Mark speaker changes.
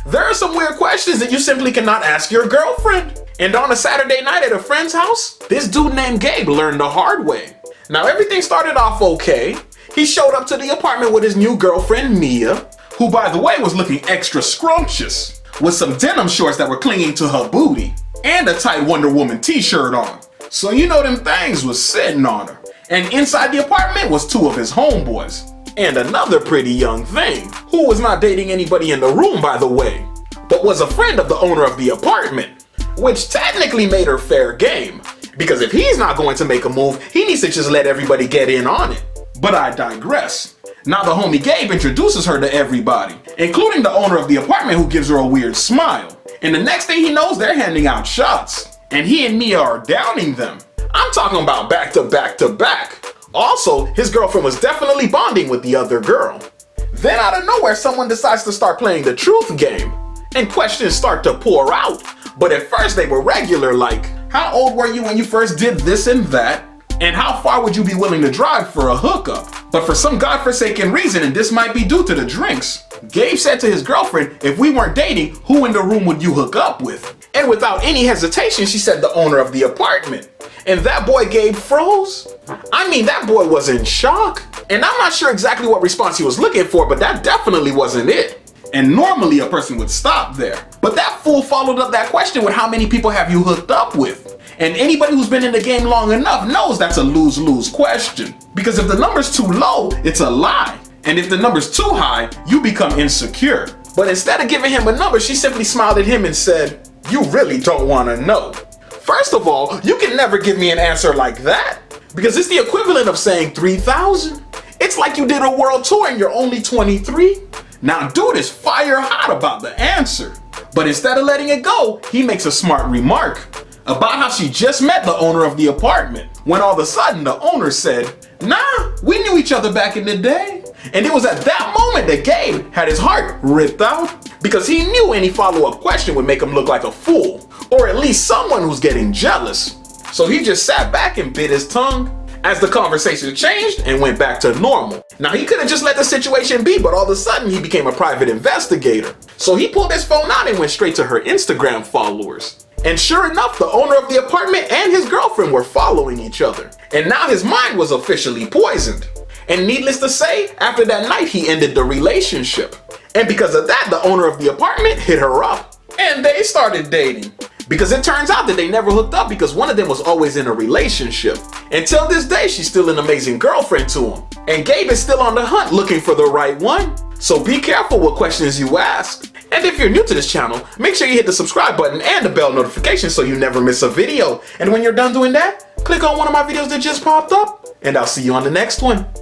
Speaker 1: there are some weird questions that you simply cannot ask your girlfriend. And on a Saturday night at a friend's house, this dude named Gabe learned the hard way. Now everything started off okay. He showed up to the apartment with his new girlfriend, Mia, who by the way was looking extra scrumptious, with some denim shorts that were clinging to her booty, and a tight Wonder Woman t-shirt on. So you know them things was sitting on her. And inside the apartment was two of his homeboys, and another pretty young thing, who was not dating anybody in the room by the way, but was a friend of the owner of the apartment, which technically made her fair game, because if he's not going to make a move, he needs to just let everybody get in on it. But I digress. Now the homie Gabe introduces her to everybody, including the owner of the apartment who gives her a weird smile. And the next thing he knows, they're handing out shots. And he and Mia are downing them. I'm talking about back to back to back. Also, his girlfriend was definitely bonding with the other girl. Then out of nowhere, someone decides to start playing the truth game. And questions start to pour out. But at first they were regular, like, how old were you when you first did this and that? And how far would you be willing to drive for a hookup? But for some godforsaken reason, and this might be due to the drinks, Gabe said to his girlfriend, if we weren't dating, who in the room would you hook up with? And without any hesitation, she said the owner of the apartment. And that boy Gabe froze. I mean, that boy was in shock. And I'm not sure exactly what response he was looking for, but that definitely wasn't it. And normally a person would stop there. But that fool followed up that question with how many people have you hooked up with? And anybody who's been in the game long enough knows that's a lose-lose question. Because if the number's too low, it's a lie. And if the number's too high, you become insecure. But instead of giving him a number, she simply smiled at him and said, you really don't want to know. First of all, you can never give me an answer like that. Because it's the equivalent of saying 3,000. It's like you did a world tour and you're only 23. Now dude is fire hot about the answer. But instead of letting it go, he makes a smart remark about how she just met the owner of the apartment, when all of a sudden the owner said, nah, we knew each other back in the day. And it was at that moment that Gabe had his heart ripped out, because he knew any follow-up question would make him look like a fool, or at least someone who's getting jealous. So he just sat back and bit his tongue as the conversation changed and went back to normal. Now he could have just let the situation be, but all of a sudden he became a private investigator. So he pulled his phone out and went straight to her Instagram followers. And sure enough, the owner of the apartment and his girlfriend were following each other. And now his mind was officially poisoned. And needless to say, after that night, he ended the relationship. And because of that, the owner of the apartment hit her up. And they started dating. Because it turns out that they never hooked up because one of them was always in a relationship. Until this day, she's still an amazing girlfriend to him. And Gabe is still on the hunt looking for the right one. So be careful what questions you ask. And if you're new to this channel, make sure you hit the subscribe button and the bell notification so you never miss a video. And when you're done doing that, click on one of my videos that just popped up, and I'll see you on the next one.